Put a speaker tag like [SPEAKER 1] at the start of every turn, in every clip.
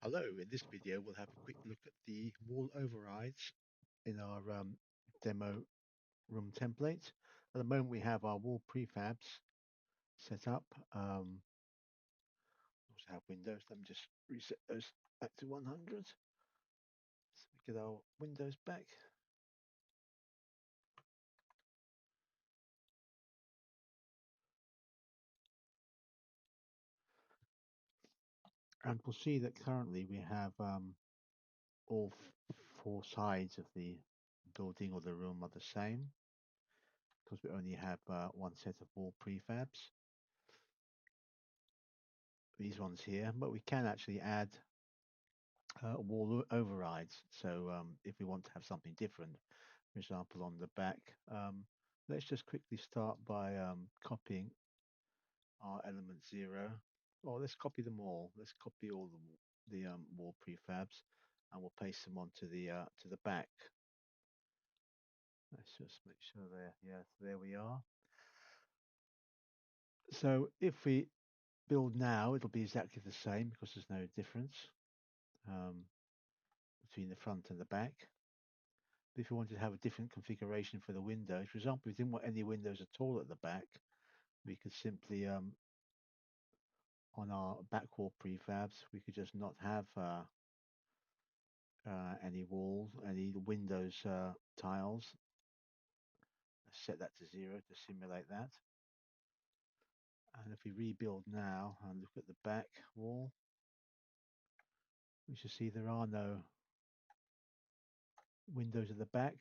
[SPEAKER 1] Hello, in this video we'll have a quick look at the wall overrides in our demo room template. At the moment we have our wall prefabs set up. Also have windows. Let me just reset those back to 100. So we get our windows back. And we'll see that currently we have all four sides of the building or the room are the same because we only have one set of wall prefabs. These ones here, but we can actually add wall overrides. So if we want to have something different, for example, on the back, let's just quickly start by copying our element 0. Or let's copy them all. Let's copy all the wall prefabs, and we'll paste them onto the to the back. Let's just make sure they're yes, there we are. So if we build now, it'll be exactly the same because there's no difference um, between the front and the back. If we wanted to have a different configuration for the windows, for example, if we didn't want any windows at all at the back, we could simply, on our back wall prefabs, we could just not have any walls, any windows tiles. Let's set that to 0 to simulate that. And if we rebuild now and look at the back wall, we should see there are no windows at the back,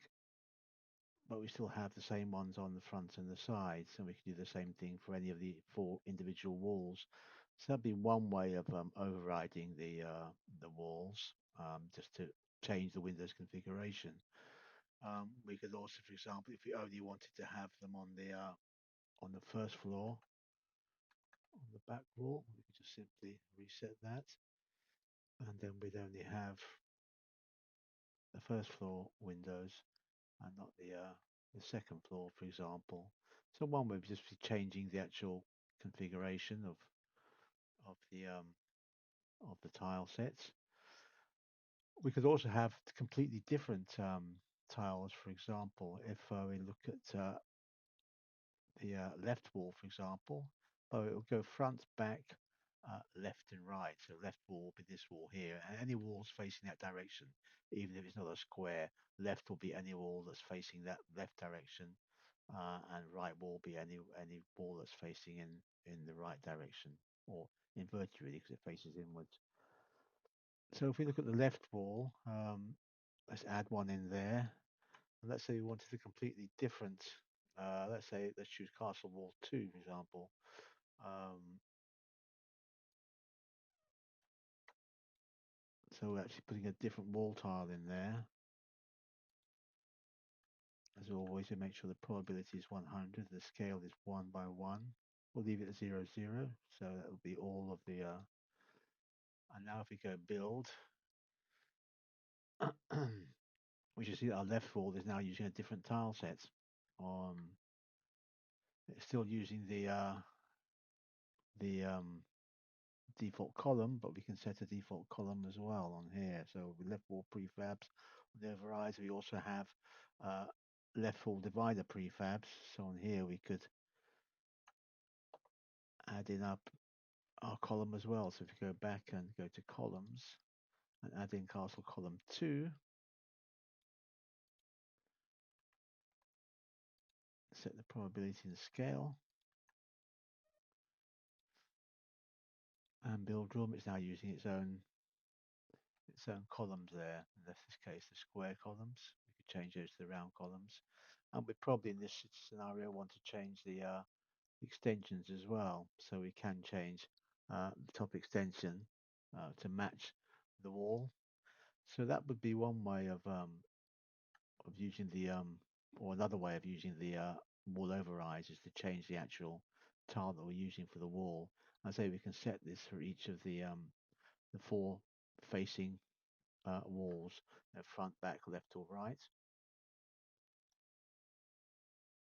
[SPEAKER 1] but we still have the same ones on the front and the sides, and we can do the same thing for any of the 4 individual walls. So that'd be one way of overriding the walls, just to change the windows configuration. We could also, for example, if we only wanted to have them on the first floor, on the back wall, we could just simply reset that, and then we'd only have the first floor windows and not the second floor, for example. So one way would just be changing the actual configuration of the tile sets. We could also have completely different tiles. For example, if we look at the left wall, for example, it will go front, back, left, and right. So left wall will be this wall here, and any walls facing that direction, even if it's not a square. Left will be any wall that's facing that left direction, and right wall will be any wall that's facing in the right direction, or inverted really, because it faces inwards. So if we look at the left wall, let's add one in there. And let's say we wanted a completely different, let's choose Castle Wall 2, for example. Um, so we're actually putting a different wall tile in there. As always, we make sure the probability is 100, the scale is 1 by 1. We'll leave it at 0, 0. So that will be all of the, and now if we go build, we should see that our left wall is now using a different tile set. It's still using the default column, but we can set a default column as well on here. So we left wall prefabs on the Overides. We also have left wall divider prefabs. So on here we could add in up our column as well. So if you go back and go to columns and add in castle column 2, set the probability and scale, and build room. It's now using its own columns there. In this case, the square columns. We could change those to the round columns. And we probably in this scenario want to change the extensions as well. So we can change the top extension to match the wall. So that would be one way of using the or another way of using the wall overrides is to change the actual tile that we're using for the wall. I say we can set this for each of the 4 facing walls, front, back, left, or right.